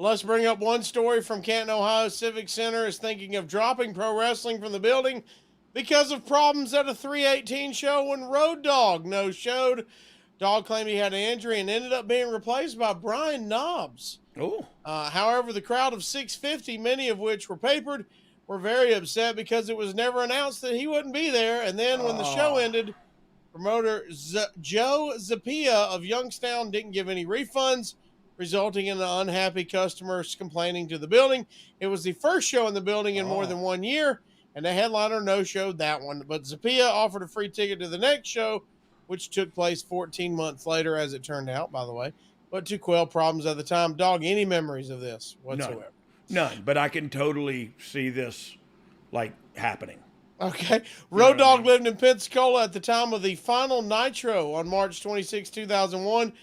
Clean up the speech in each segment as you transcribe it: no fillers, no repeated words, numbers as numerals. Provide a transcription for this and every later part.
Let's bring up one story from Canton, Ohio. Civic Center is thinking of dropping pro wrestling from the building because of problems at a 318 show when Road Dogg no-showed. Dogg claimed he had an injury and ended up being replaced by Brian Knobs. Oh. However, the crowd of 650, many of which were papered, were very upset because it was never announced that he wouldn't be there. And then when the show ended, promoter Joe Zappia of Youngstown didn't give any refunds, resulting in the unhappy customers complaining to the building. It was the first show in the building in more than 1 year, and the headliner no-showed that one. But Zappia offered a free ticket to the next show, which took place 14 months later, as it turned out, by the way. But to quell problems at the time. Dogg, any memories of this whatsoever? None. But I can totally see this, like, happening. Okay. Road Dogg lived in Pensacola at the time of the final Nitro on March 26, 2001.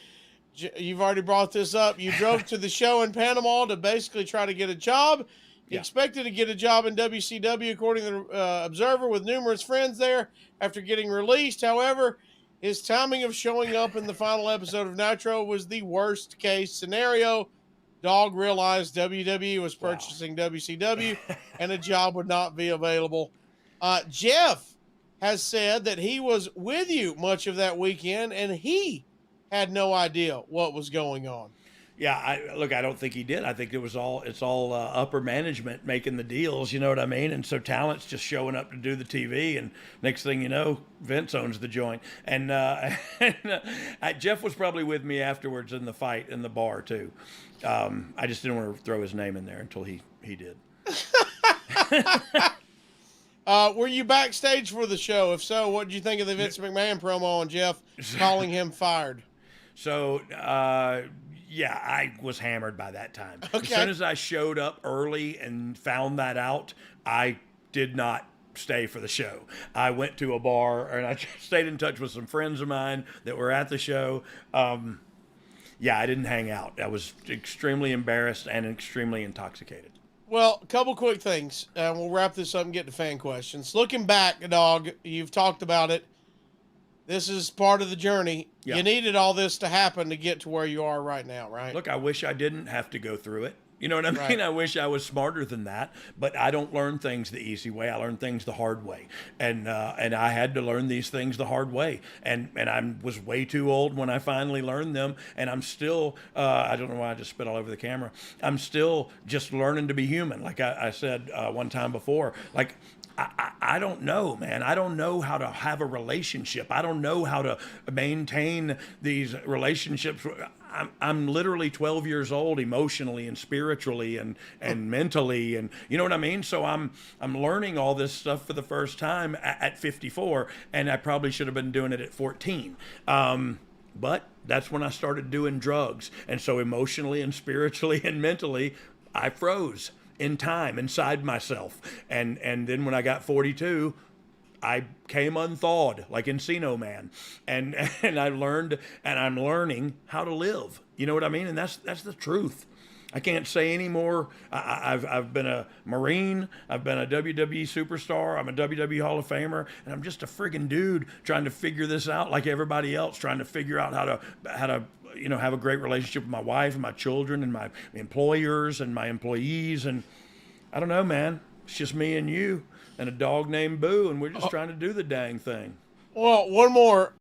You've already brought this up. You drove to the show in Panama to basically try to get a job. He expected to get a job in WCW, according to the Observer, with numerous friends there after getting released. However, his timing of showing up in the final episode of Nitro was the worst case scenario. Dogg realized WWE was purchasing WCW and a job would not be available. Jeff has said that he was with you much of that weekend and he had no idea what was going on. Yeah, I don't think he did. I think it's all upper management making the deals, you know what I mean? And so talent's just showing up to do the TV, and next thing you know, Vince owns the joint. And Jeff was probably with me afterwards in the fight in the bar too. I just didn't want to throw his name in there until he did. Were you backstage for the show? If so, what did you think of the Vince McMahon promo on Jeff calling him fired? So, yeah, I was hammered by that time. Okay. As soon as I showed up early and found that out, I did not stay for the show. I went to a bar and I stayed in touch with some friends of mine that were at the show. Yeah, I didn't hang out. I was extremely embarrassed and extremely intoxicated. Well, a couple quick things. We'll wrap this up and get to fan questions. Looking back, Dogg, you've talked about it. This is part of the journey. Yeah. You needed all this to happen to get to where you are right now, right? Look, I wish I didn't have to go through it. You know what I mean? Right. I wish I was smarter than that, but I don't learn things the easy way. I learn things the hard way. And I had to learn these things the hard way. And I was way too old when I finally learned them. And I'm still, I don't know why I just spit all over the camera. I'm still just learning to be human. Like I said one time before, like, I don't know, man. I don't know how to have a relationship. I don't know how to maintain these relationships. I'm literally 12 years old emotionally and spiritually and mentally, and you know what I mean? So I'm learning all this stuff for the first time at 54, and I probably should have been doing it at 14. But that's when I started doing drugs. And so emotionally and spiritually and mentally, I froze in time inside myself. And then when I got 42, I came unthawed like Encino Man. And I learned, and I'm learning how to live. You know what I mean? And that's the truth. I can't say any more. I've been a Marine. I've been a WWE superstar. I'm a WWE Hall of Famer. And I'm just a friggin' dude trying to figure this out like everybody else, trying to figure out how to have a great relationship with my wife and my children and my employers and my employees. And I don't know, man. It's just me and you and a dog named Boo, and we're just trying to do the dang thing. Well, one more.